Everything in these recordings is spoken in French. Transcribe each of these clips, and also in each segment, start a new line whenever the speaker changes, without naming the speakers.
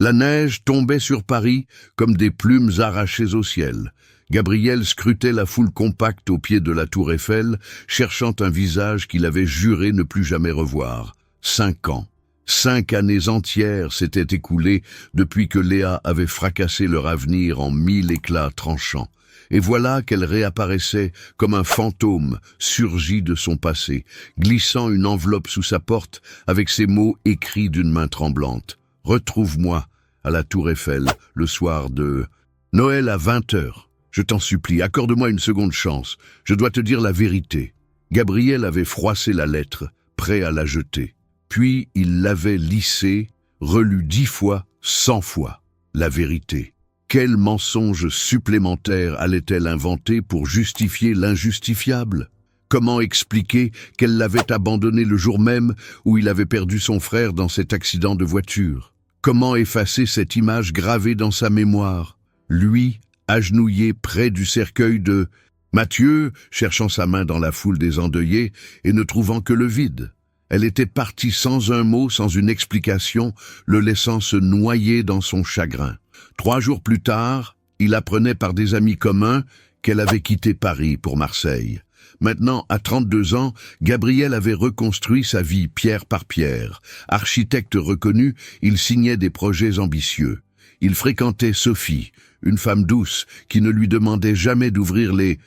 La neige tombait sur Paris comme des plumes arrachées au ciel. Gabriel scrutait la foule compacte au pied de la tour Eiffel, cherchant un visage qu'il avait juré ne plus jamais revoir. 5 ans. 5 années entières s'étaient écoulées depuis que Léa avait fracassé leur avenir en 1000 éclats tranchants. Et voilà qu'elle réapparaissait comme un fantôme surgi de son passé, glissant une enveloppe sous sa porte avec ces mots écrits d'une main tremblante. « Retrouve-moi à la tour Eiffel le soir de Noël à 20h. Je t'en supplie, accorde-moi une seconde chance. Je dois te dire la vérité. » Gabriel avait froissé la lettre, prêt à la jeter. Puis il l'avait lissée, relue 10 fois, 100 fois. La vérité. Quel mensonge supplémentaire allait-elle inventer pour justifier l'injustifiable? Comment expliquer qu'elle l'avait abandonné le jour même où il avait perdu son frère dans cet accident de voiture? Comment effacer cette image gravée dans sa mémoire? Lui, agenouillé près du cercueil de Mathieu, cherchant sa main dans la foule des endeuillés et ne trouvant que le vide. Elle était partie sans un mot, sans une explication, le laissant se noyer dans son chagrin. 3 jours plus tard, il apprenait par des amis communs qu'elle avait quitté Paris pour Marseille. Maintenant, à 32 ans, Gabriel avait reconstruit sa vie pierre par pierre. Architecte reconnu, il signait des projets ambitieux. Il fréquentait Sophie, une femme douce qui ne lui demandait jamais d'ouvrir les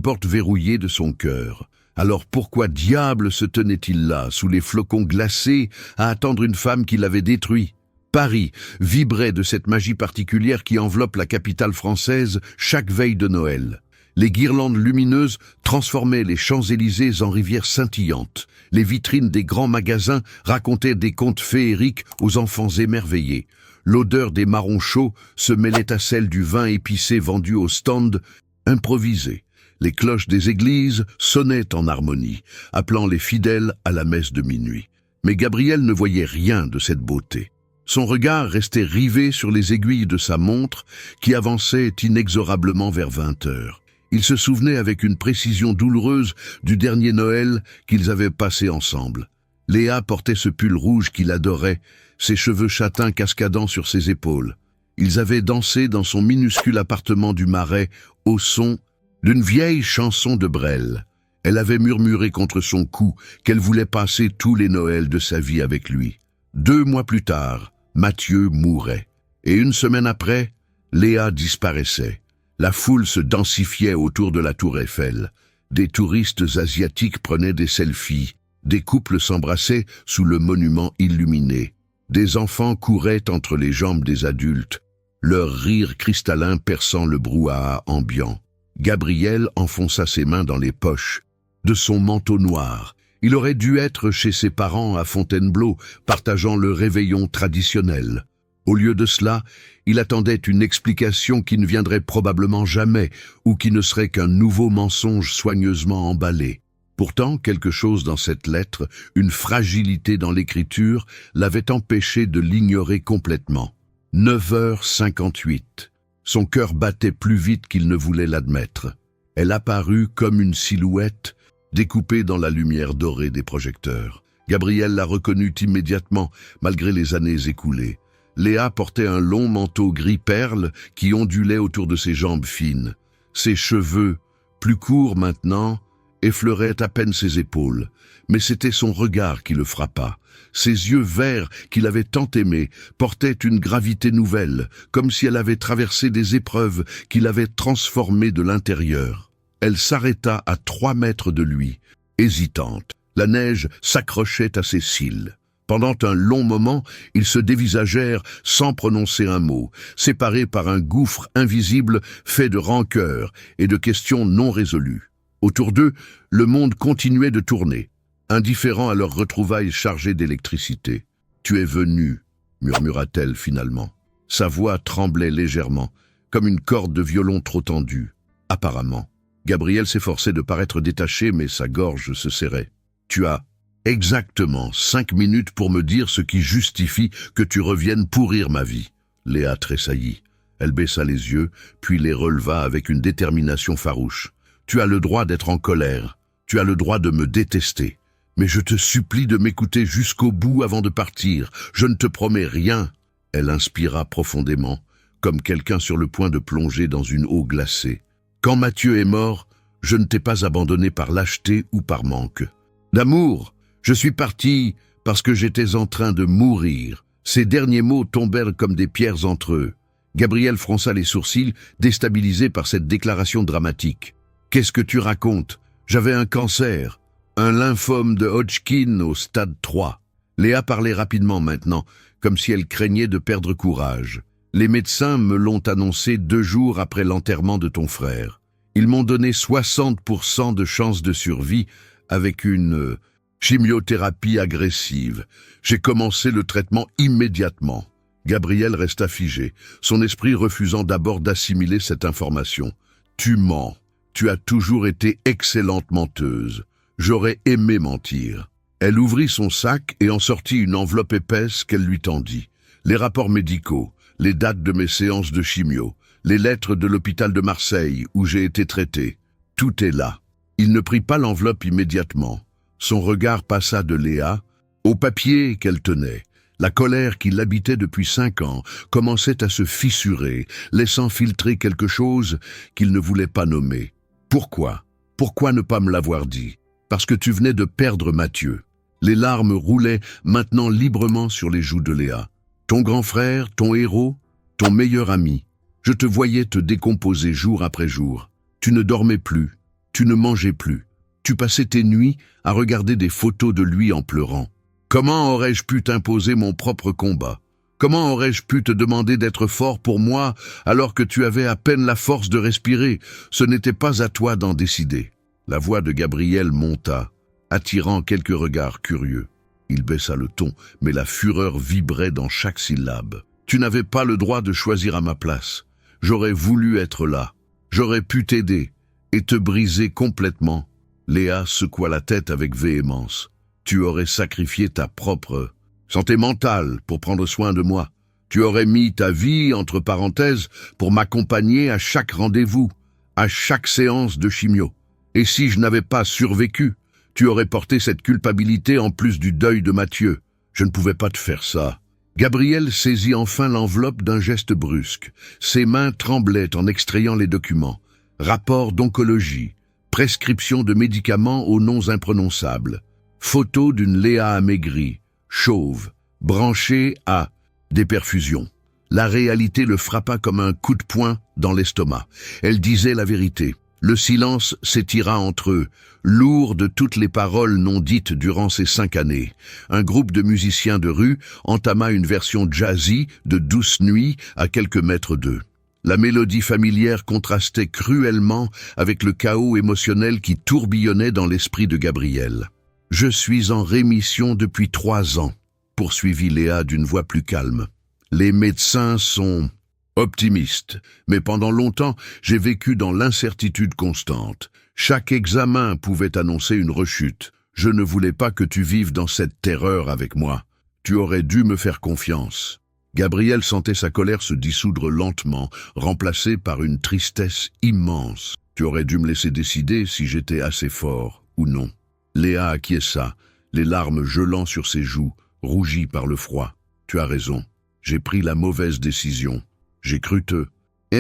portes verrouillées de son cœur. Alors pourquoi diable se tenait-il là, sous les flocons glacés, à attendre une femme qui l'avait détruit? Paris vibrait de cette magie particulière qui enveloppe la capitale française chaque veille de Noël. Les guirlandes lumineuses transformaient les Champs-Élysées en rivières scintillantes. Les vitrines des grands magasins racontaient des contes féeriques aux enfants émerveillés. L'odeur des marrons chauds se mêlait à celle du vin épicé vendu au stand improvisé. Les cloches des églises sonnaient en harmonie, appelant les fidèles à la messe de minuit. Mais Gabriel ne voyait rien de cette beauté. Son regard restait rivé sur les aiguilles de sa montre qui avançait inexorablement vers 20h. Il se souvenait avec une précision douloureuse du dernier Noël qu'ils avaient passé ensemble. Léa portait ce pull rouge qu'il adorait, ses cheveux châtains cascadant sur ses épaules. Ils avaient dansé dans son minuscule appartement du Marais au son d'une vieille chanson de Brel. Elle avait murmuré contre son cou qu'elle voulait passer tous les Noëls de sa vie avec lui. 2 mois plus tard, Mathieu mourait. Et 1 semaine après, Léa disparaissait. La foule se densifiait autour de la tour Eiffel. Des touristes asiatiques prenaient des selfies. Des couples s'embrassaient sous le monument illuminé. Des enfants couraient entre les jambes des adultes, leur rire cristallin perçant le brouhaha ambiant. Gabriel enfonça ses mains dans les poches de son manteau noir. Il aurait dû être chez ses parents à Fontainebleau, partageant le réveillon traditionnel. Au lieu de cela, il attendait une explication qui ne viendrait probablement jamais, ou qui ne serait qu'un nouveau mensonge soigneusement emballé. Pourtant, quelque chose dans cette lettre, une fragilité dans l'écriture, l'avait empêché de l'ignorer complètement. 9h58. Son cœur battait plus vite qu'il ne voulait l'admettre. Elle apparut comme une silhouette, découpée dans la lumière dorée des projecteurs. Gabriel la reconnut immédiatement, malgré les années écoulées. Léa portait un long manteau gris perle qui ondulait autour de ses jambes fines. Ses cheveux, plus courts maintenant, effleuraient à peine ses épaules. Mais c'était son regard qui le frappa. Ses yeux verts, qu'il avait tant aimés, portaient une gravité nouvelle, comme si elle avait traversé des épreuves qui l'avaient transformée de l'intérieur. Elle s'arrêta à 3 mètres de lui, hésitante. La neige s'accrochait à ses cils. Pendant un long moment, ils se dévisagèrent sans prononcer un mot, séparés par un gouffre invisible fait de rancœur et de questions non résolues. Autour d'eux, le monde continuait de tourner, indifférent à leurs retrouvailles chargées d'électricité. « Tu es venu », murmura-t-elle finalement. Sa voix tremblait légèrement, comme une corde de violon trop tendue. Apparemment. Gabriel s'efforçait de paraître détaché, mais sa gorge se serrait. « Tu as exactement 5 minutes pour me dire ce qui justifie que tu reviennes pourrir ma vie. » Léa tressaillit. Elle baissa les yeux, puis les releva avec une détermination farouche. « Tu as le droit d'être en colère. Tu as le droit de me détester. Mais je te supplie de m'écouter jusqu'au bout avant de partir. Je ne te promets rien. » Elle inspira profondément, comme quelqu'un sur le point de plonger dans une eau glacée. Quand Mathieu est mort, je ne t'ai pas abandonné par lâcheté ou par manque. D'amour, je suis parti parce que j'étais en train de mourir. Ces derniers mots tombèrent comme des pierres entre eux. Gabriel fronça les sourcils, déstabilisé par cette déclaration dramatique. « Qu'est-ce que tu racontes? J'avais un cancer, un lymphome de Hodgkin au stade 3. » Léa parlait rapidement maintenant, comme si elle craignait de perdre courage. « Les médecins me l'ont annoncé 2 jours après l'enterrement de ton frère. Ils m'ont donné 60% de chance de survie avec une chimiothérapie agressive. J'ai commencé le traitement immédiatement. » Gabriel resta figé, son esprit refusant d'abord d'assimiler cette information. « Tu mens. Tu as toujours été excellente menteuse. J'aurais aimé mentir. » Elle ouvrit son sac et en sortit une enveloppe épaisse qu'elle lui tendit. Les rapports médicaux, les dates de mes séances de chimio, les lettres de l'hôpital de Marseille où j'ai été traité. Tout est là. Il ne prit pas l'enveloppe immédiatement. Son regard passa de Léa au papier qu'elle tenait. La colère qui l'habitait depuis 5 ans commençait à se fissurer, laissant filtrer quelque chose qu'il ne voulait pas nommer. Pourquoi? Pourquoi ne pas me l'avoir dit? Parce que tu venais de perdre Mathieu. Les larmes roulaient maintenant librement sur les joues de Léa. Ton grand frère, ton héros, ton meilleur ami. Je te voyais te décomposer jour après jour. Tu ne dormais plus, tu ne mangeais plus. Tu passais tes nuits à regarder des photos de lui en pleurant. Comment aurais-je pu t'imposer mon propre combat? Comment aurais-je pu te demander d'être fort pour moi alors que tu avais à peine la force de respirer? Ce n'était pas à toi d'en décider. La voix de Gabriel monta, attirant quelques regards curieux. Il baissa le ton, mais la fureur vibrait dans chaque syllabe. Tu n'avais pas le droit de choisir à ma place. J'aurais voulu être là. J'aurais pu t'aider et te briser complètement. Léa secoua la tête avec véhémence. Tu aurais sacrifié ta propre santé mentale pour prendre soin de moi. Tu aurais mis ta vie entre parenthèses pour m'accompagner à chaque rendez-vous, à chaque séance de chimio. Et si je n'avais pas survécu, tu aurais porté cette culpabilité en plus du deuil de Mathieu. Je ne pouvais pas te faire ça. Gabriel saisit enfin l'enveloppe d'un geste brusque. Ses mains tremblaient en extrayant les documents. Rapport d'oncologie, prescription de médicaments aux noms imprononçables, photo d'une Léa amaigrie, chauve, branchée à des perfusions. La réalité le frappa comme un coup de poing dans l'estomac. Elle disait la vérité. Le silence s'étira entre eux, lourd de toutes les paroles non dites durant ces 5 années. Un groupe de musiciens de rue entama une version jazzy de Douce Nuit à quelques mètres d'eux. La mélodie familière contrastait cruellement avec le chaos émotionnel qui tourbillonnait dans l'esprit de Gabriel. « Je suis en rémission depuis 3 ans, poursuivit Léa d'une voix plus calme. Les médecins sont optimistes, mais pendant longtemps, j'ai vécu dans l'incertitude constante. Chaque examen pouvait annoncer une rechute. Je ne voulais pas que tu vives dans cette terreur avec moi. Tu aurais dû me faire confiance. » Gabriel sentait sa colère se dissoudre lentement, remplacée par une tristesse immense. « Tu aurais dû me laisser décider si j'étais assez fort ou non. » Léa acquiesça, les larmes gelant sur ses joues, rougies par le froid. « Tu as raison, j'ai pris la mauvaise décision. J'ai cru te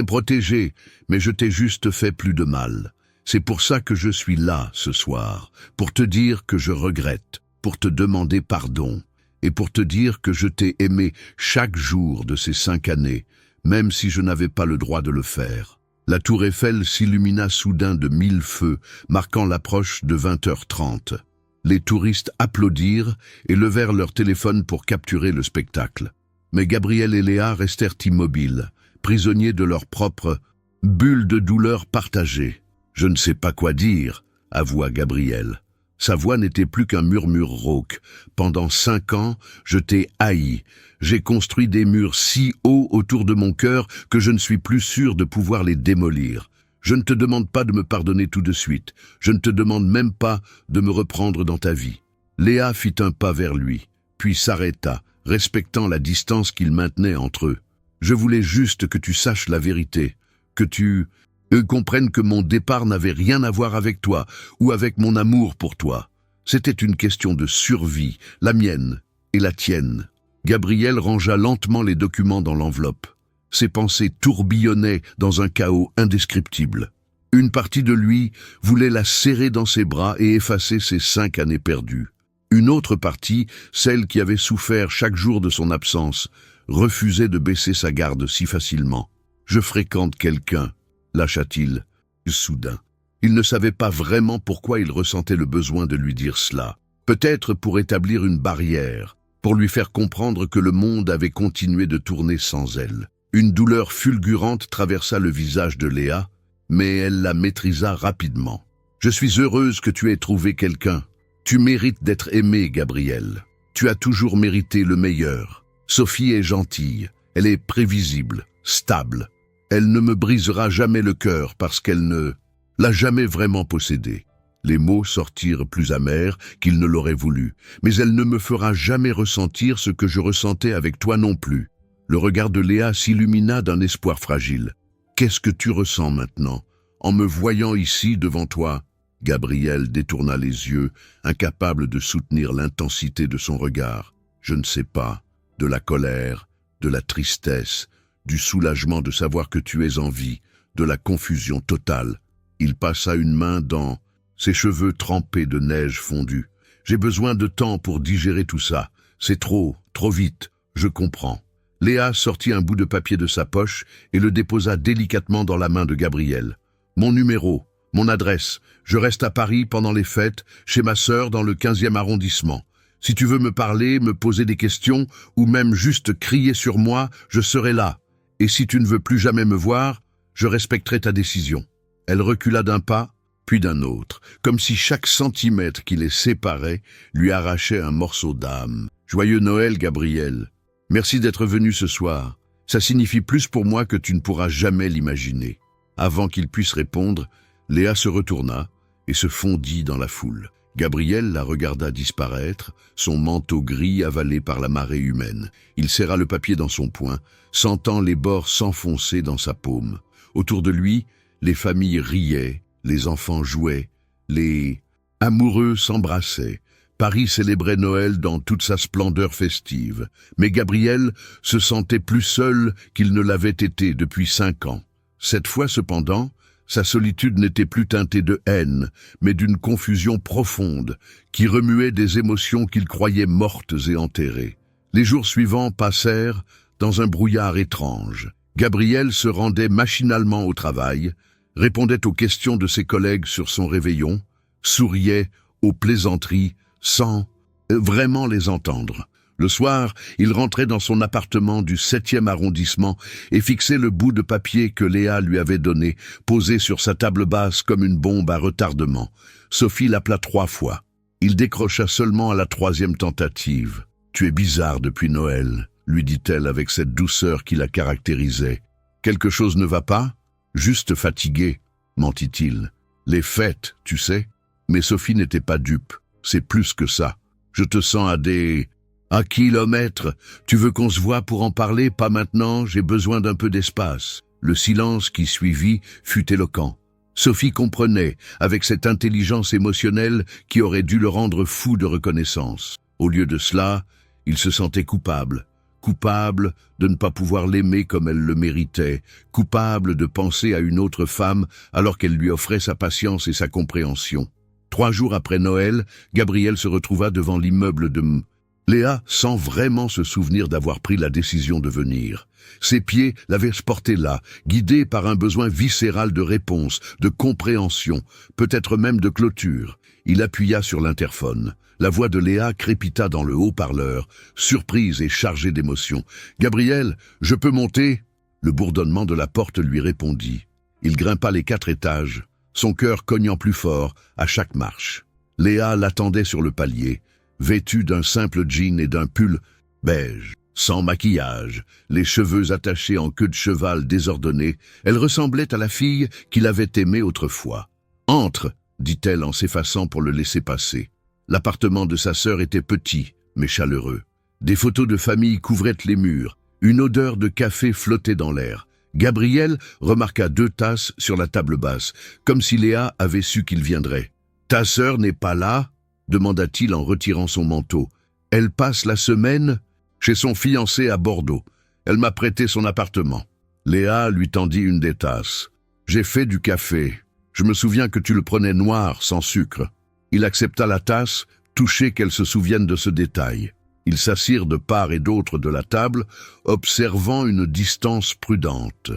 protéger, mais je t'ai juste fait plus de mal. C'est pour ça que je suis là ce soir, pour te dire que je regrette, pour te demander pardon, et pour te dire que je t'ai aimé chaque jour de ces 5 années, même si je n'avais pas le droit de le faire. » La tour Eiffel s'illumina soudain de 1000 feux, marquant l'approche de 20h30. Les touristes applaudirent et levèrent leur téléphone pour capturer le spectacle. Mais Gabriel et Léa restèrent immobiles, prisonniers de leur propre bulle de douleur partagée. « Je ne sais pas quoi dire », avoua Gabriel. Sa voix n'était plus qu'un murmure rauque. « Pendant 5 ans, je t'ai haï. J'ai construit des murs si hauts autour de mon cœur que je ne suis plus sûr de pouvoir les démolir. Je ne te demande pas de me pardonner tout de suite. Je ne te demande même pas de me reprendre dans ta vie. » Léa fit un pas vers lui, puis s'arrêta, respectant la distance qu'ils maintenaient entre eux. « Je voulais juste que tu saches la vérité, que tu comprennes que mon départ n'avait rien à voir avec toi ou avec mon amour pour toi. C'était une question de survie, la mienne et la tienne. » Gabriel rangea lentement les documents dans l'enveloppe. Ses pensées tourbillonnaient dans un chaos indescriptible. Une partie de lui voulait la serrer dans ses bras et effacer ces 5 années perdues. Une autre partie, celle qui avait souffert chaque jour de son absence, refusait de baisser sa garde si facilement. « Je fréquente quelqu'un », lâcha-t-il, soudain. Il ne savait pas vraiment pourquoi il ressentait le besoin de lui dire cela. Peut-être pour établir une barrière, pour lui faire comprendre que le monde avait continué de tourner sans elle. Une douleur fulgurante traversa le visage de Léa, mais elle la maîtrisa rapidement. « Je suis heureuse que tu aies trouvé quelqu'un. Tu mérites d'être aimé, Gabriel. Tu as toujours mérité le meilleur. Sophie est gentille, elle est prévisible, stable. Elle ne me brisera jamais le cœur parce qu'elle ne l'a jamais vraiment possédé. » Les mots sortirent plus amers qu'il ne l'aurait voulu, mais elle ne me fera jamais ressentir ce que je ressentais avec toi non plus. Le regard de Léa s'illumina d'un espoir fragile. « Qu'est-ce que tu ressens maintenant, en me voyant ici devant toi ?» Gabriel détourna les yeux, incapable de soutenir l'intensité de son regard. « Je ne sais pas, de la colère, de la tristesse, du soulagement de savoir que tu es en vie, de la confusion totale. » Il passa une main dans ses cheveux trempés de neige fondue. « J'ai besoin de temps pour digérer tout ça. C'est trop vite, je comprends. » Léa sortit un bout de papier de sa poche et le déposa délicatement dans la main de Gabriel. « Mon numéro, mon adresse. Je reste à Paris pendant les fêtes, chez ma sœur dans le 15e arrondissement. Si tu veux me parler, me poser des questions, ou même juste crier sur moi, je serai là. Et si tu ne veux plus jamais me voir, je respecterai ta décision. » Elle recula d'un pas, puis d'un autre, comme si chaque centimètre qui les séparait lui arrachait un morceau d'âme. « Joyeux Noël, Gabriel. Merci d'être venu ce soir. Ça signifie plus pour moi que tu ne pourras jamais l'imaginer. » Avant qu'il puisse répondre, Léa se retourna et se fondit dans la foule. Gabriel la regarda disparaître, son manteau gris avalé par la marée humaine. Il serra le papier dans son poing, sentant les bords s'enfoncer dans sa paume. Autour de lui, les familles riaient, les enfants jouaient, les amoureux s'embrassaient. Paris célébrait Noël dans toute sa splendeur festive. Mais Gabriel se sentait plus seul qu'il ne l'avait été depuis 5 ans. Cette fois cependant, sa solitude n'était plus teintée de haine, mais d'une confusion profonde qui remuait des émotions qu'il croyait mortes et enterrées. Les jours suivants passèrent dans un brouillard étrange. Gabriel se rendait machinalement au travail, répondait aux questions de ses collègues sur son réveillon, souriait aux plaisanteries sans vraiment les entendre. Le soir, il rentrait dans son appartement du 7e arrondissement et fixait le bout de papier que Léa lui avait donné, posé sur sa table basse comme une bombe à retardement. Sophie l'appela 3 fois. Il décrocha seulement à la 3e tentative. « Tu es bizarre depuis Noël », lui dit-elle avec cette douceur qui la caractérisait. « Quelque chose ne va pas ? Juste fatigué, mentit-il. Les fêtes, tu sais. » Mais Sophie n'était pas dupe. C'est plus que ça. Je te sens à kilomètres. Tu veux qu'on se voie pour en parler? Pas maintenant, j'ai besoin d'un peu d'espace. Le silence qui suivit fut éloquent. Sophie comprenait, avec cette intelligence émotionnelle qui aurait dû le rendre fou de reconnaissance. Au lieu de cela, il se sentait coupable. Coupable de ne pas pouvoir l'aimer comme elle le méritait, coupable de penser à une autre femme alors qu'elle lui offrait sa patience et sa compréhension. 3 jours après Noël, Gabriel se retrouva devant l'immeuble de Léa sans vraiment se souvenir d'avoir pris la décision de venir. Ses pieds l'avaient porté là, guidé par un besoin viscéral de réponse, de compréhension, peut-être même de clôture. Il appuya sur l'interphone. La voix de Léa crépita dans le haut-parleur, surprise et chargée d'émotion. « Gabriel, je peux monter ?» Le bourdonnement de la porte lui répondit. Il grimpa les 4 étages, son cœur cognant plus fort à chaque marche. Léa l'attendait sur le palier, vêtue d'un simple jean et d'un pull beige, sans maquillage, les cheveux attachés en queue de cheval désordonnée. Elle ressemblait à la fille qu'il avait aimée autrefois. « Entre !» dit-elle en s'effaçant pour le laisser passer. L'appartement de sa sœur était petit, mais chaleureux. Des photos de famille couvraient les murs. Une odeur de café flottait dans l'air. Gabriel remarqua 2 tasses sur la table basse, comme si Léa avait su qu'il viendrait. « Ta sœur n'est pas là ?» demanda-t-il en retirant son manteau. « Elle passe la semaine ?» chez son fiancé à Bordeaux. Elle m'a prêté son appartement. Léa lui tendit une des tasses. J'ai fait du café. Je me souviens que tu le prenais noir, sans sucre. Il accepta la tasse, touché qu'elle se souvienne de ce détail. Ils s'assirent de part et d'autre de la table, observant une distance prudente.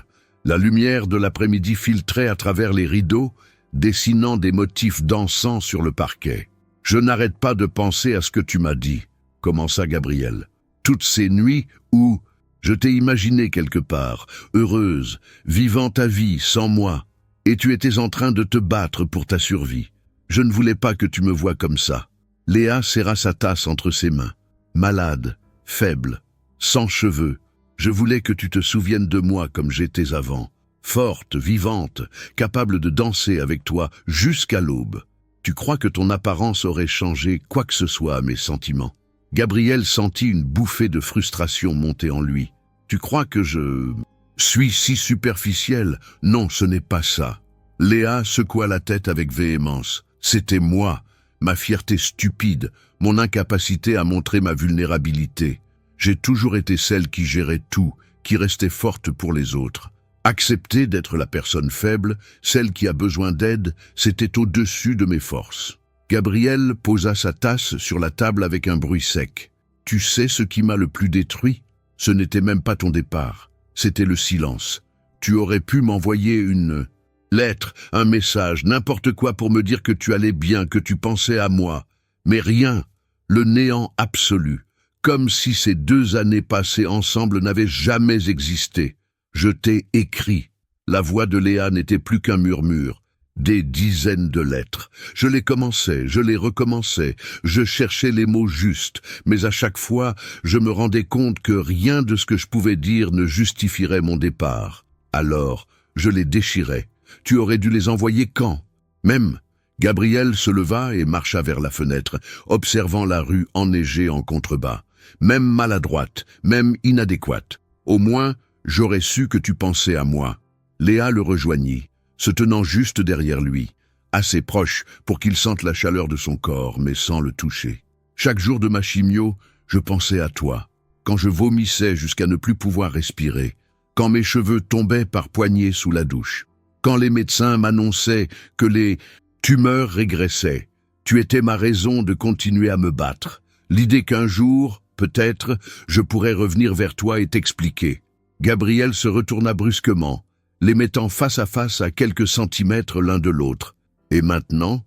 La lumière de l'après-midi filtrait à travers les rideaux, dessinant des motifs dansants sur le parquet. « Je n'arrête pas de penser à ce que tu m'as dit », commença Gabrielle. « Toutes ces nuits où je t'ai imaginé quelque part, heureuse, vivant ta vie sans moi, et tu étais en train de te battre pour ta survie. Je ne voulais pas que tu me voies comme ça. » Léa serra sa tasse entre ses mains. Malade, faible, sans cheveux, je voulais que tu te souviennes de moi comme j'étais avant, forte, vivante, capable de danser avec toi jusqu'à l'aube. Tu crois que ton apparence aurait changé quoi que ce soit à mes sentiments? Gabrielle sentit une bouffée de frustration monter en lui. Tu crois que je suis si superficielle? Non, ce n'est pas ça. Léa secoua la tête avec véhémence. C'était moi, ma fierté stupide, mon incapacité à montrer ma vulnérabilité. J'ai toujours été celle qui gérait tout, qui restait forte pour les autres. Accepter d'être la personne faible, celle qui a besoin d'aide, c'était au-dessus de mes forces. Gabrielle posa sa tasse sur la table avec un bruit sec. Tu sais ce qui m'a le plus détruit? Ce n'était même pas ton départ, c'était le silence. Tu aurais pu m'envoyer une lettre, un message, n'importe quoi pour me dire que tu allais bien, que tu pensais à moi. Mais rien, le néant absolu, comme si ces 2 années passées ensemble n'avaient jamais existé. Je t'ai écrit. La voix de Léa n'était plus qu'un murmure. Des dizaines de lettres. Je les commençais, je les recommençais, je cherchais les mots justes, mais à chaque fois, je me rendais compte que rien de ce que je pouvais dire ne justifierait mon départ. Alors, je les déchirais. Tu aurais dû les envoyer quand? Même. Gabrielle se leva et marcha vers la fenêtre, observant la rue enneigée en contrebas. Même maladroite, même inadéquate. Au moins, j'aurais su que tu pensais à moi. Léa le rejoignit, se tenant juste derrière lui, assez proche pour qu'il sente la chaleur de son corps, mais sans le toucher. Chaque jour de ma chimio, je pensais à toi. Quand je vomissais jusqu'à ne plus pouvoir respirer, quand mes cheveux tombaient par poignées sous la douche, quand les médecins m'annonçaient que les tumeurs régressaient, tu étais ma raison de continuer à me battre. L'idée qu'un jour, peut-être, je pourrais revenir vers toi et t'expliquer. Gabrielle se retourna brusquement, les mettant face à quelques centimètres l'un de l'autre. Et maintenant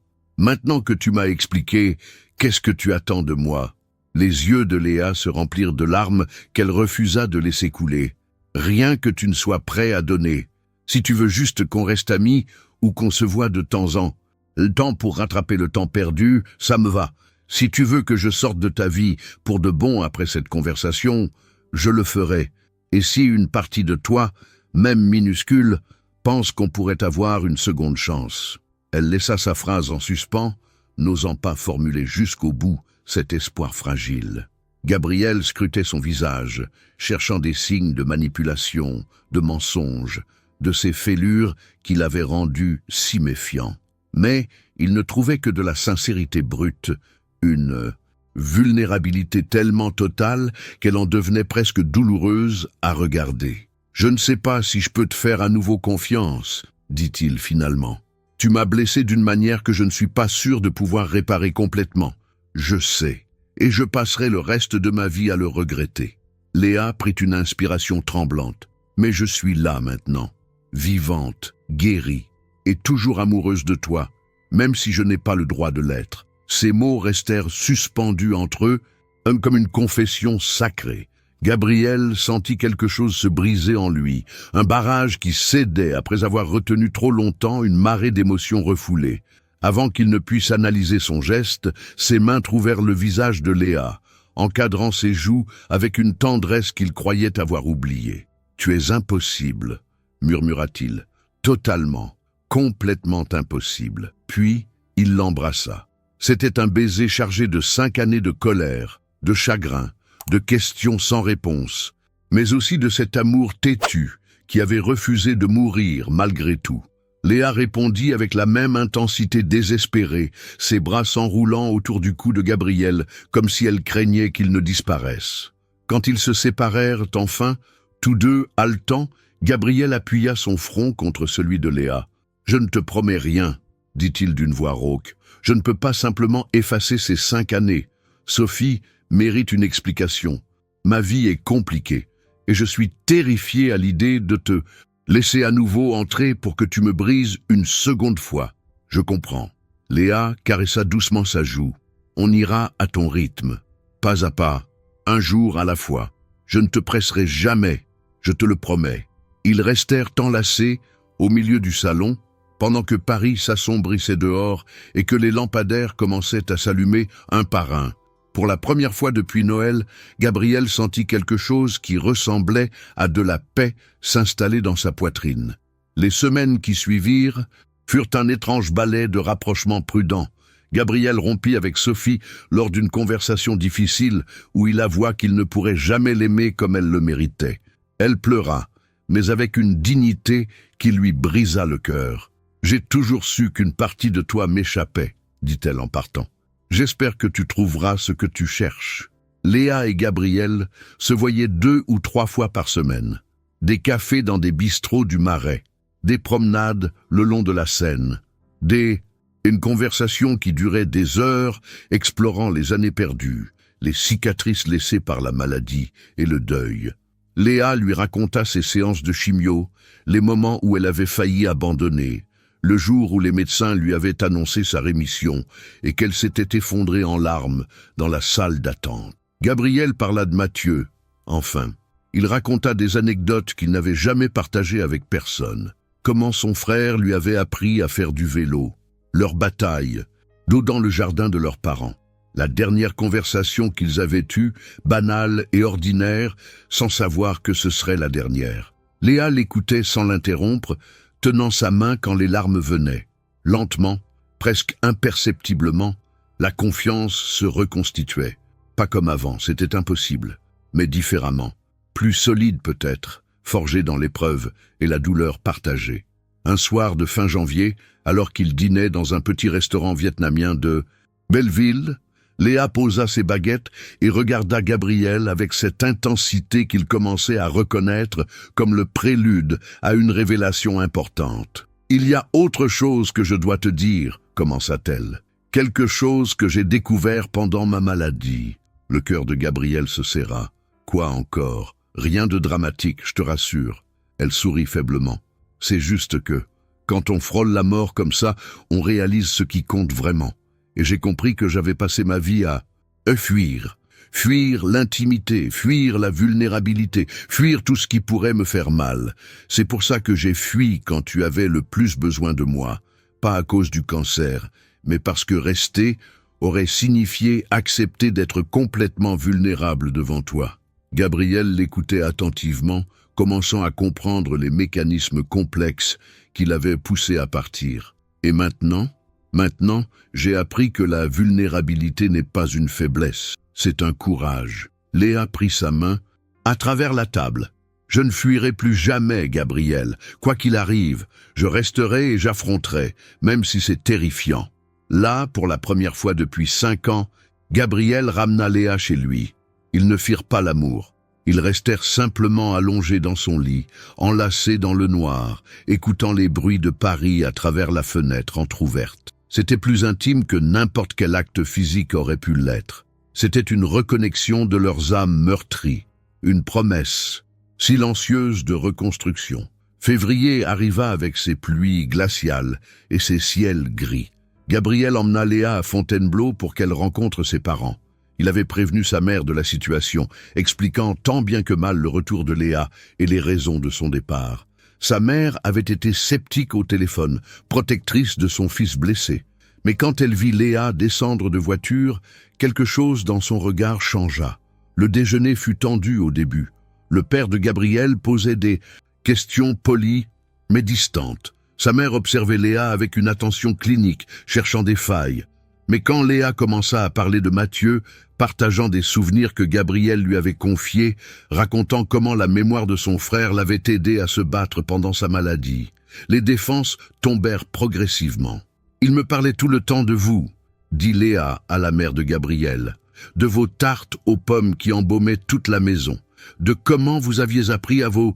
que tu m'as expliqué, qu'est-ce que tu attends de moi? Les yeux de Léa se remplirent de larmes qu'elle refusa de laisser couler. Rien que tu ne sois prêt à donner. Si tu veux juste qu'on reste amis ou qu'on se voit de temps en temps pour rattraper le temps perdu, ça me va. Si tu veux que je sorte de ta vie pour de bon après cette conversation, je le ferai. Et si une partie de toi, même minuscule, pense qu'on pourrait avoir une seconde chance. Elle laissa sa phrase en suspens, n'osant pas formuler jusqu'au bout cet espoir fragile. Gabrielle scrutait son visage, cherchant des signes de manipulation, de mensonge, de ces fêlures qui l'avaient rendu si méfiant. Mais il ne trouvait que de la sincérité brute, une vulnérabilité tellement totale qu'elle en devenait presque douloureuse à regarder. « Je ne sais pas si je peux te faire à nouveau confiance, » dit-il finalement. « Tu m'as blessé d'une manière que je ne suis pas sûr de pouvoir réparer complètement. Je sais, et je passerai le reste de ma vie à le regretter. » Léa prit une inspiration tremblante. « Mais je suis là maintenant, vivante, guérie, et toujours amoureuse de toi, même si je n'ai pas le droit de l'être. » Ces mots restèrent suspendus entre eux, comme une confession sacrée. Gabrielle sentit quelque chose se briser en lui, un barrage qui cédait après avoir retenu trop longtemps une marée d'émotions refoulées. Avant qu'il ne puisse analyser son geste, ses mains trouvèrent le visage de Léa, encadrant ses joues avec une tendresse qu'il croyait avoir oubliée. « Tu es impossible », murmura-t-il, « totalement, complètement impossible. » Puis, il l'embrassa. C'était un baiser chargé de 5 années de colère, de chagrin, de questions sans réponse, mais aussi de cet amour têtu qui avait refusé de mourir malgré tout. Léa répondit avec la même intensité désespérée, ses bras s'enroulant autour du cou de Gabrielle, comme si elle craignait qu'il ne disparaisse. Quand ils se séparèrent enfin, tous deux, haletants, Gabriel appuya son front contre celui de Léa. « Je ne te promets rien, dit-il d'une voix rauque. Je ne peux pas simplement effacer ces 5 années. Sophie mérite une explication. Ma vie est compliquée, et je suis terrifié à l'idée de te laisser à nouveau entrer pour que tu me brises une seconde fois. Je comprends. » Léa caressa doucement sa joue. « On ira à ton rythme, pas à pas, un jour à la fois. Je ne te presserai jamais, je te le promets. » Ils restèrent enlacés au milieu du salon, pendant que Paris s'assombrissait dehors et que les lampadaires commençaient à s'allumer un par un. Pour la première fois depuis Noël, Gabriel sentit quelque chose qui ressemblait à de la paix s'installer dans sa poitrine. Les semaines qui suivirent furent un étrange ballet de rapprochements prudents. Gabriel rompit avec Sophie lors d'une conversation difficile où il avoua qu'il ne pourrait jamais l'aimer comme elle le méritait. Elle pleura, mais avec une dignité qui lui brisa le cœur. « J'ai toujours su qu'une partie de toi m'échappait, » dit-elle en partant. « J'espère que tu trouveras ce que tu cherches. » Léa et Gabriel se voyaient 2 ou 3 fois par semaine. Des cafés dans des bistrots du Marais, des promenades le long de la Seine, une conversation qui durait des heures, explorant les années perdues, les cicatrices laissées par la maladie et le deuil. Léa lui raconta ses séances de chimio, les moments où elle avait failli abandonner, le jour où les médecins lui avaient annoncé sa rémission et qu'elle s'était effondrée en larmes dans la salle d'attente. Gabriel parla de Mathieu, enfin. Il raconta des anecdotes qu'il n'avait jamais partagées avec personne. Comment son frère lui avait appris à faire du vélo, leur bataille, d'eau dans le jardin de leurs parents. La dernière conversation qu'ils avaient eue, banale et ordinaire, sans savoir que ce serait la dernière. Léa l'écoutait sans l'interrompre, tenant sa main quand les larmes venaient. Lentement, presque imperceptiblement, la confiance se reconstituait. Pas comme avant, c'était impossible, mais différemment. Plus solide peut-être, forgée dans l'épreuve et la douleur partagée. Un soir de fin janvier, alors qu'il dînait dans un petit restaurant vietnamien de Belleville, Léa posa ses baguettes et regarda Gabriel avec cette intensité qu'il commençait à reconnaître comme le prélude à une révélation importante. « Il y a autre chose que je dois te dire, » commença-t-elle. « Quelque chose que j'ai découvert pendant ma maladie. » Le cœur de Gabriel se serra. « Quoi encore ? Rien de dramatique, je te rassure. » Elle sourit faiblement. « C'est juste que, quand on frôle la mort comme ça, on réalise ce qui compte vraiment. Et j'ai compris que j'avais passé ma vie à fuir. Fuir l'intimité, fuir la vulnérabilité, fuir tout ce qui pourrait me faire mal. C'est pour ça que j'ai fui quand tu avais le plus besoin de moi. Pas à cause du cancer, mais parce que rester aurait signifié accepter d'être complètement vulnérable devant toi. » Gabriel l'écoutait attentivement, commençant à comprendre les mécanismes complexes qui l'avaient poussé à partir. « Et maintenant, j'ai appris que la vulnérabilité n'est pas une faiblesse, c'est un courage. » Léa prit sa main à travers la table. « Je ne fuirai plus jamais, Gabriel. Quoi qu'il arrive, je resterai et j'affronterai, même si c'est terrifiant. » Là, pour la première fois depuis 5 ans, Gabriel ramena Léa chez lui. Ils ne firent pas l'amour. Ils restèrent simplement allongés dans son lit, enlacés dans le noir, écoutant les bruits de Paris à travers la fenêtre entr'ouverte. C'était plus intime que n'importe quel acte physique aurait pu l'être. C'était une reconnexion de leurs âmes meurtries, une promesse silencieuse de reconstruction. Février arriva avec ses pluies glaciales et ses ciels gris. Gabriel emmena Léa à Fontainebleau pour qu'elle rencontre ses parents. Il avait prévenu sa mère de la situation, expliquant tant bien que mal le retour de Léa et les raisons de son départ. Sa mère avait été sceptique au téléphone, protectrice de son fils blessé. Mais quand elle vit Léa descendre de voiture, quelque chose dans son regard changea. Le déjeuner fut tendu au début. Le père de Gabriel posait des questions polies, mais distantes. Sa mère observait Léa avec une attention clinique, cherchant des failles. Mais quand Léa commença à parler de Mathieu, partageant des souvenirs que Gabriel lui avait confiés, racontant comment la mémoire de son frère l'avait aidé à se battre pendant sa maladie, les défenses tombèrent progressivement. « Il me parlait tout le temps de vous, » dit Léa à la mère de Gabriel. de vos tartes aux pommes qui embaumaient toute la maison, de comment vous aviez appris à vos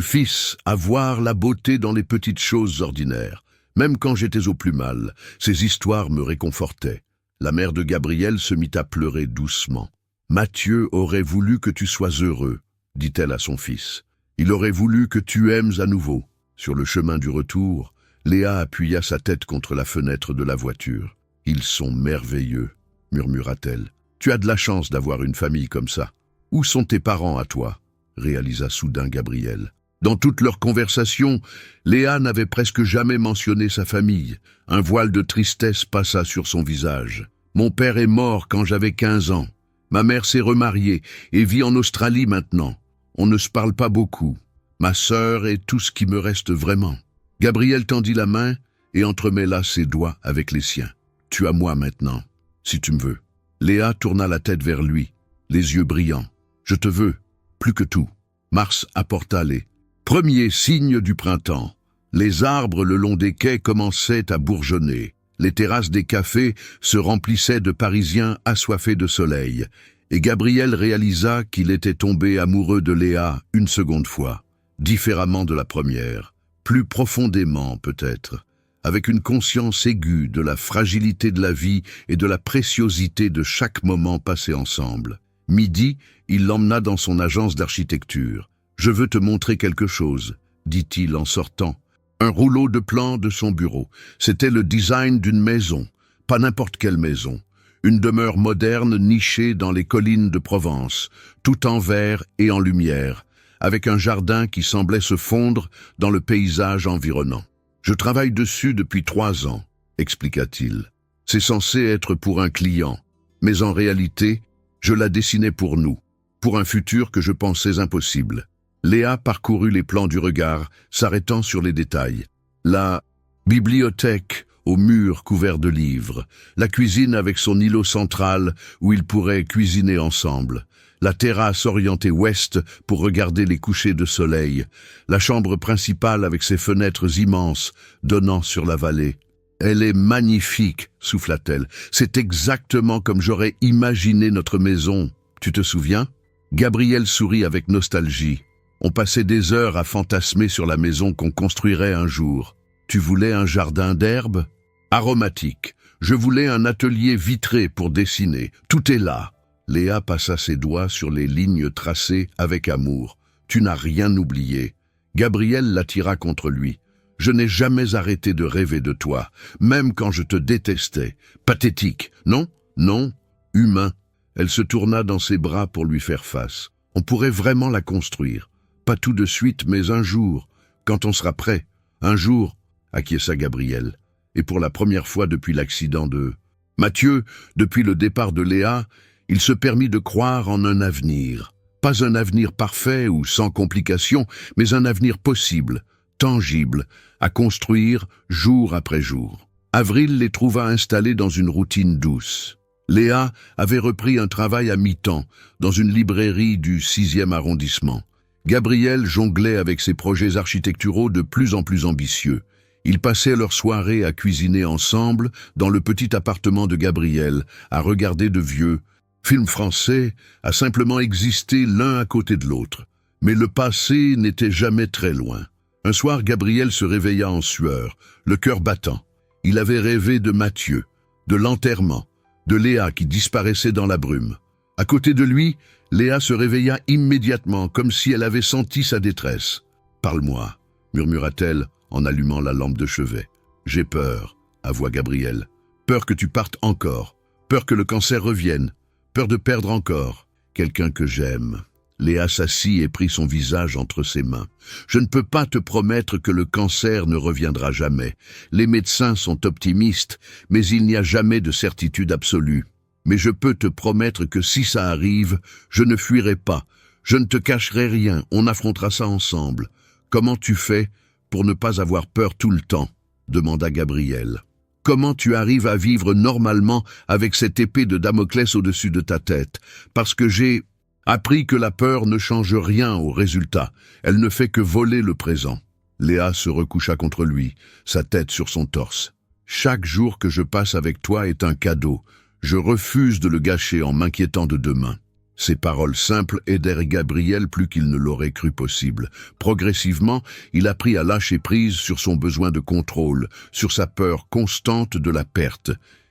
fils à voir la beauté dans les petites choses ordinaires. Même quand j'étais au plus mal, ces histoires me réconfortaient. La mère de Gabriel se mit à pleurer doucement. « Mathieu aurait voulu que tu sois heureux, » dit-elle à son fils. « Il aurait voulu que tu aimes à nouveau. » Sur le chemin du retour, Léa appuya sa tête contre la fenêtre de la voiture. « Ils sont merveilleux, » murmura-t-elle. « Tu as de la chance d'avoir une famille comme ça. Où sont tes parents à toi ?» réalisa soudain Gabriel. Dans toute leur conversation, Léa n'avait presque jamais mentionné sa famille. Un voile de tristesse passa sur son visage. « Mon père est mort quand j'avais 15 ans. Ma mère s'est remariée et vit en Australie maintenant. On ne se parle pas beaucoup. Ma sœur est tout ce qui me reste vraiment. » Gabriel tendit la main et entremêla ses doigts avec les siens. « Tu as moi maintenant, si tu me veux. » Léa tourna la tête vers lui, les yeux brillants. « Je te veux, plus que tout. » Mars apporta les premiers signes du printemps. Les arbres le long des quais commençaient à bourgeonner. Les terrasses des cafés se remplissaient de Parisiens assoiffés de soleil. Et Gabriel réalisa qu'il était tombé amoureux de Léa une seconde fois, différemment de la première, plus profondément peut-être, avec une conscience aiguë de la fragilité de la vie et de la préciosité de chaque moment passé ensemble. Midi, il l'emmena dans son agence d'architecture. « Je veux te montrer quelque chose, » dit-il en sortant. Un rouleau de plans de son bureau. C'était le design d'une maison, pas n'importe quelle maison. Une demeure moderne nichée dans les collines de Provence, tout en vert et en lumière, avec un jardin qui semblait se fondre dans le paysage environnant. « Je travaille dessus depuis 3 ans, » expliqua-t-il. « C'est censé être pour un client, mais en réalité, je la dessinais pour nous, pour un futur que je pensais impossible. » Léa parcourut les plans du regard, s'arrêtant sur les détails. La bibliothèque aux murs couverts de livres, la cuisine avec son îlot central où ils pourraient cuisiner ensemble, la terrasse orientée ouest pour regarder les couchers de soleil, la chambre principale avec ses fenêtres immenses donnant sur la vallée. « Elle est magnifique, » souffla-t-elle. « C'est exactement comme j'aurais imaginé notre maison. Tu te souviens ?» Gabriel sourit avec nostalgie. On passait des heures à fantasmer sur la maison qu'on construirait un jour. Tu voulais un jardin d'herbes? Aromatique. Je voulais un atelier vitré pour dessiner. Tout est là. Léa passa ses doigts sur les lignes tracées avec amour. Tu n'as rien oublié. Gabriel l'attira contre lui. Je n'ai jamais arrêté de rêver de toi, même quand je te détestais. Pathétique, non? Non, humain. Elle se tourna dans ses bras pour lui faire face. On pourrait vraiment la construire. Pas tout de suite, mais un jour, quand on sera prêt. Un jour, acquiesça Gabriel. Et pour la première fois depuis l'accident de Mathieu, depuis le départ de Léa, il se permit de croire en un avenir. Pas un avenir parfait ou sans complications, mais un avenir possible, tangible, à construire jour après jour. Avril les trouva installés dans une routine douce. Léa avait repris un travail à mi-temps dans une librairie du 6e arrondissement. Gabriel jonglait avec ses projets architecturaux de plus en plus ambitieux. Ils passaient leurs soirées à cuisiner ensemble dans le petit appartement de Gabriel, à regarder de vieux films français, à simplement exister l'un à côté de l'autre. Mais le passé n'était jamais très loin. Un soir, Gabriel se réveilla en sueur, le cœur battant. Il avait rêvé de Mathieu, de l'enterrement, de Léa qui disparaissait dans la brume. À côté de lui, Léa se réveilla immédiatement, comme si elle avait senti sa détresse. « Parle-moi » murmura-t-elle en allumant la lampe de chevet. « J'ai peur » avoua Gabriel. « Peur que tu partes encore, peur que le cancer revienne, peur de perdre encore quelqu'un que j'aime. » Léa s'assit et prit son visage entre ses mains. « Je ne peux pas te promettre que le cancer ne reviendra jamais. Les médecins sont optimistes, mais il n'y a jamais de certitude absolue. Mais je peux te promettre que si ça arrive, je ne fuirai pas. Je ne te cacherai rien, on affrontera ça ensemble. Comment tu fais pour ne pas avoir peur tout le temps ?» demanda Gabriel. « Comment tu arrives à vivre normalement avec cette épée de Damoclès au-dessus de ta tête? Parce que j'ai appris que la peur ne change rien au résultat. Elle ne fait que voler le présent. » Léa se recoucha contre lui, sa tête sur son torse. « Chaque jour que je passe avec toi est un cadeau. Je refuse de le gâcher en m'inquiétant de demain. » Ces paroles simples aidèrent Gabriel plus qu'il ne l'aurait cru possible. Progressivement, il apprit à lâcher prise sur son besoin de contrôle, sur sa peur constante de la perte.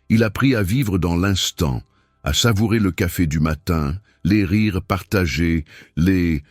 Il apprit à vivre dans l'instant, à savourer le café du matin, les rires partagés, les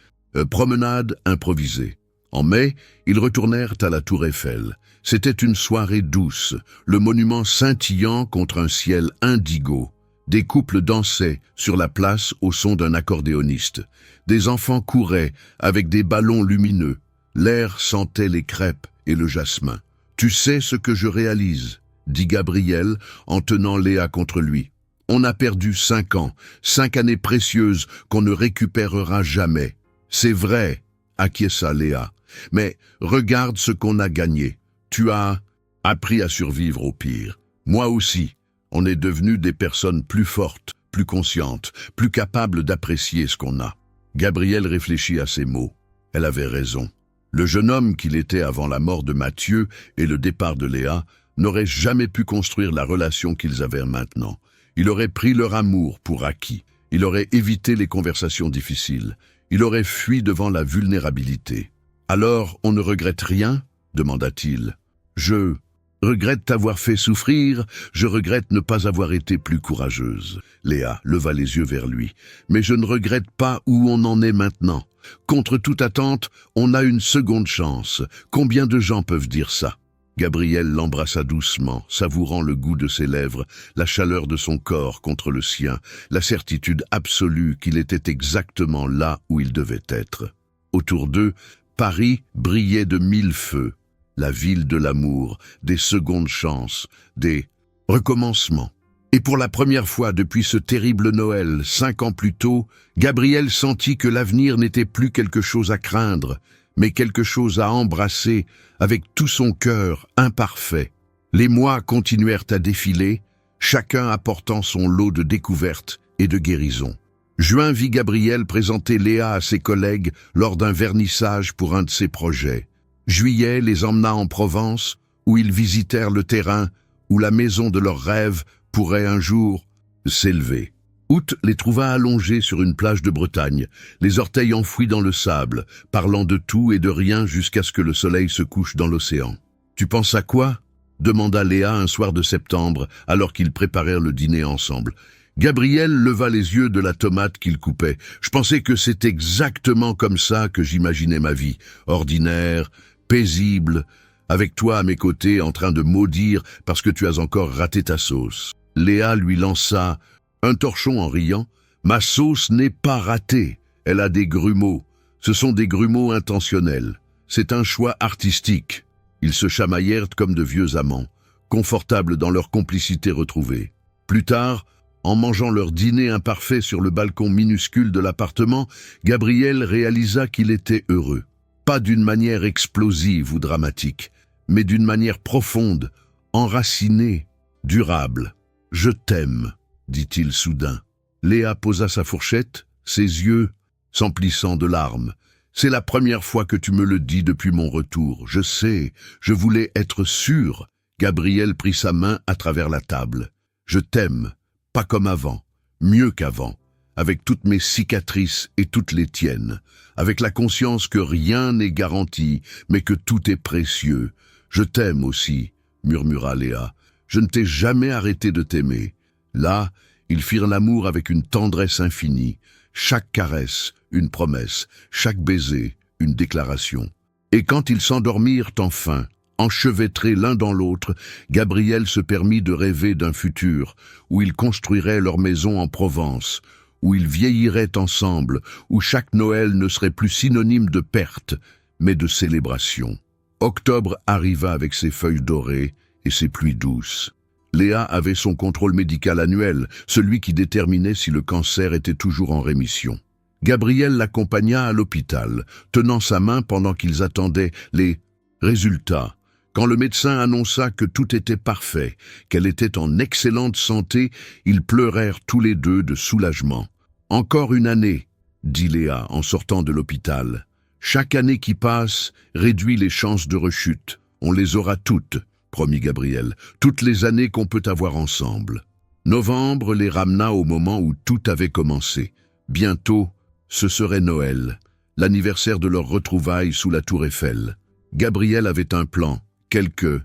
promenades improvisées. En mai, ils retournèrent à la Tour Eiffel. C'était une soirée douce, le monument scintillant contre un ciel indigo. Des couples dansaient sur la place au son d'un accordéoniste. Des enfants couraient avec des ballons lumineux. L'air sentait les crêpes et le jasmin. « Tu sais ce que je réalise ?» dit Gabriel en tenant Léa contre lui. « On a perdu 5 ans, 5 années précieuses qu'on ne récupérera jamais. »« C'est vrai, » acquiesça Léa. « Mais regarde ce qu'on a gagné. Tu as appris à survivre au pire. Moi aussi. On est devenus des personnes plus fortes, plus conscientes, plus capables d'apprécier ce qu'on a. » Gabriel réfléchit à ces mots. Elle avait raison. Le jeune homme qu'il était avant la mort de Mathieu et le départ de Léa n'aurait jamais pu construire la relation qu'ils avaient maintenant. Il aurait pris leur amour pour acquis. Il aurait évité les conversations difficiles. Il aurait fui devant la vulnérabilité. « Alors, on ne regrette rien ?» demanda-t-il. « Je regrette t'avoir fait souffrir, je regrette ne pas avoir été plus courageuse. » Léa leva les yeux vers lui. « Mais je ne regrette pas où on en est maintenant. Contre toute attente, on a une seconde chance. Combien de gens peuvent dire ça ?» Gabriel l'embrassa doucement, savourant le goût de ses lèvres, la chaleur de son corps contre le sien, la certitude absolue qu'il était exactement là où il devait être. Autour d'eux, Paris brillait de 1000 feux. La ville de l'amour, des secondes chances, des recommencements. Et pour la première fois depuis ce terrible Noël, 5 ans plus tôt, Gabriel sentit que l'avenir n'était plus quelque chose à craindre, mais quelque chose à embrasser avec tout son cœur imparfait. Les mois continuèrent à défiler, chacun apportant son lot de découvertes et de guérisons. Juin vit Gabriel présenter Léa à ses collègues lors d'un vernissage pour un de ses projets. Juillet les emmena en Provence, où ils visitèrent le terrain où la maison de leurs rêves pourrait un jour s'élever. Août les trouva allongés sur une plage de Bretagne, les orteils enfouis dans le sable, parlant de tout et de rien jusqu'à ce que le soleil se couche dans l'océan. « Tu penses à quoi ?» demanda Léa un soir de septembre, alors qu'ils préparèrent le dîner ensemble. Gabriel leva les yeux de la tomate qu'il coupait. « Je pensais que c'est exactement comme ça que j'imaginais ma vie, ordinaire, paisible, avec toi à mes côtés en train de maudire parce que tu as encore raté ta sauce. » Léa lui lança un torchon en riant. « Ma sauce n'est pas ratée, elle a des grumeaux. Ce sont des grumeaux intentionnels. C'est un choix artistique. » Ils se chamaillèrent comme de vieux amants, confortables dans leur complicité retrouvée. Plus tard, en mangeant leur dîner imparfait sur le balcon minuscule de l'appartement, Gabriel réalisa qu'il était heureux. Pas d'une manière explosive ou dramatique, mais d'une manière profonde, enracinée, durable. « Je t'aime », dit-il soudain. Léa posa sa fourchette, ses yeux s'emplissant de larmes. « C'est la première fois que tu me le dis depuis mon retour. Je sais, je voulais être sûr. » Gabriel prit sa main à travers la table. « Je t'aime, pas comme avant, mieux qu'avant, avec toutes mes cicatrices et toutes les tiennes, avec la conscience que rien n'est garanti, mais que tout est précieux. Je t'aime aussi, » murmura Léa. « Je ne t'ai jamais arrêté de t'aimer. » Là, ils firent l'amour avec une tendresse infinie. Chaque caresse, une promesse, chaque baiser, une déclaration. Et quand ils s'endormirent enfin, enchevêtrés l'un dans l'autre, Gabriel se permit de rêver d'un futur où ils construiraient leur maison en Provence, où ils vieilliraient ensemble, où chaque Noël ne serait plus synonyme de perte, mais de célébration. Octobre arriva avec ses feuilles dorées et ses pluies douces. Léa avait son contrôle médical annuel, celui qui déterminait si le cancer était toujours en rémission. Gabriel l'accompagna à l'hôpital, tenant sa main pendant qu'ils attendaient les résultats. Quand le médecin annonça que tout était parfait, qu'elle était en excellente santé, ils pleurèrent tous les deux de soulagement. « Encore une année, » dit Léa en sortant de l'hôpital. « Chaque année qui passe réduit les chances de rechute. On les aura toutes, » promit Gabriel, « toutes les années qu'on peut avoir ensemble. » Novembre les ramena au moment où tout avait commencé. Bientôt, ce serait Noël, l'anniversaire de leur retrouvaille sous la tour Eiffel. Gabriel avait un plan, quelque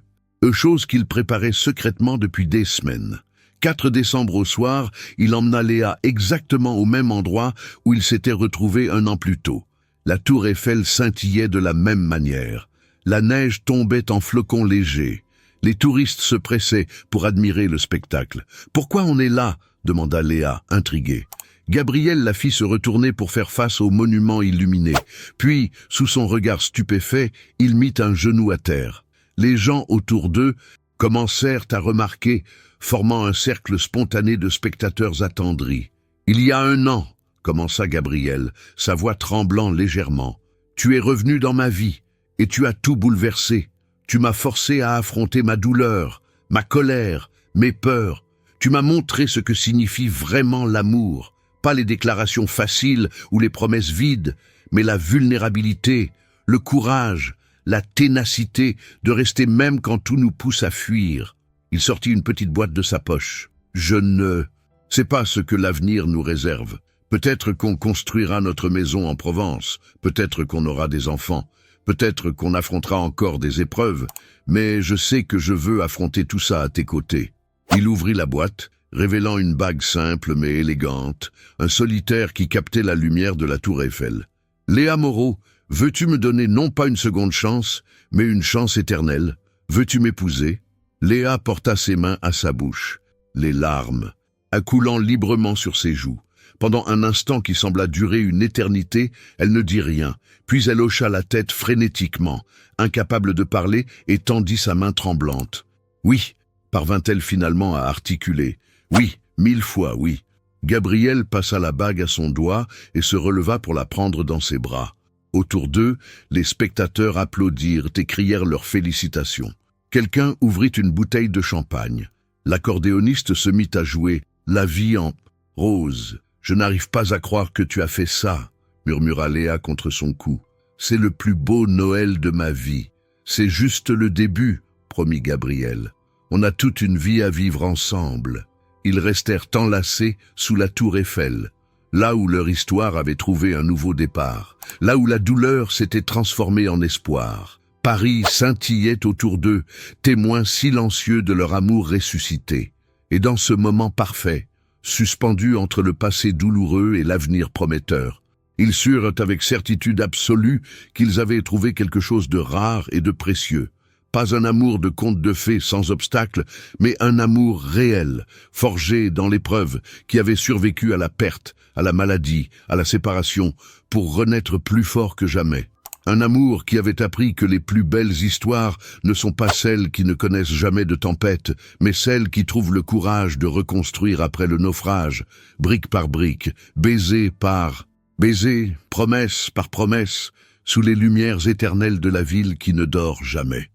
chose qu'il préparait secrètement depuis des semaines. 4 décembre au soir, il emmena Léa exactement au même endroit où ils s'étaient retrouvés un an plus tôt. La tour Eiffel scintillait de la même manière. La neige tombait en flocons légers. Les touristes se pressaient pour admirer le spectacle. « Pourquoi on est là ?» demanda Léa, intriguée. Gabriel la fit se retourner pour faire face au monument illuminé. Puis, sous son regard stupéfait, il mit un genou à terre. Les gens autour d'eux commencèrent à remarquer, formant un cercle spontané de spectateurs attendris. « Il y a 1 an, commença Gabriel, sa voix tremblant légèrement. « Tu es revenu dans ma vie, et tu as tout bouleversé. Tu m'as forcé à affronter ma douleur, ma colère, mes peurs. Tu m'as montré ce que signifie vraiment l'amour. Pas les déclarations faciles ou les promesses vides, mais la vulnérabilité, le courage, la ténacité de rester même quand tout nous pousse à fuir. » Il sortit une petite boîte de sa poche. « Je ne sais pas ce que l'avenir nous réserve. Peut-être qu'on construira notre maison en Provence, peut-être qu'on aura des enfants, peut-être qu'on affrontera encore des épreuves, mais je sais que je veux affronter tout ça à tes côtés. » Il ouvrit la boîte, révélant une bague simple mais élégante, un solitaire qui captait la lumière de la tour Eiffel. « Léa Moreau, veux-tu me donner non pas une seconde chance, mais une chance éternelle? Veux-tu m'épouser ?» Léa porta ses mains à sa bouche, les larmes accoulant librement sur ses joues. Pendant un instant qui sembla durer une éternité, elle ne dit rien, puis elle hocha la tête frénétiquement, incapable de parler, et tendit sa main tremblante. « Oui », parvint-elle finalement à articuler. « Oui, 1000 fois, oui. » Gabriel passa la bague à son doigt et se releva pour la prendre dans ses bras. Autour d'eux, les spectateurs applaudirent et crièrent leurs félicitations. Quelqu'un ouvrit une bouteille de champagne. L'accordéoniste se mit à jouer « La vie en rose ». « Je n'arrive pas à croire que tu as fait ça », murmura Léa contre son cou. « C'est le plus beau Noël de ma vie. C'est juste le début, promit Gabriel. On a toute une vie à vivre ensemble. » Ils restèrent enlacés sous la tour Eiffel, là où leur histoire avait trouvé un nouveau départ, là où la douleur s'était transformée en espoir. Paris scintillait autour d'eux, témoin silencieux de leur amour ressuscité. Et dans ce moment parfait, suspendus entre le passé douloureux et l'avenir prometteur, ils surent avec certitude absolue qu'ils avaient trouvé quelque chose de rare et de précieux. Pas un amour de conte de fées sans obstacle, mais un amour réel, forgé dans l'épreuve, qui avait survécu à la perte, à la maladie, à la séparation, pour renaître plus fort que jamais. Un amour qui avait appris que les plus belles histoires ne sont pas celles qui ne connaissent jamais de tempête, mais celles qui trouvent le courage de reconstruire après le naufrage, brique par brique, baiser par baiser, promesse par promesse, sous les lumières éternelles de la ville qui ne dort jamais.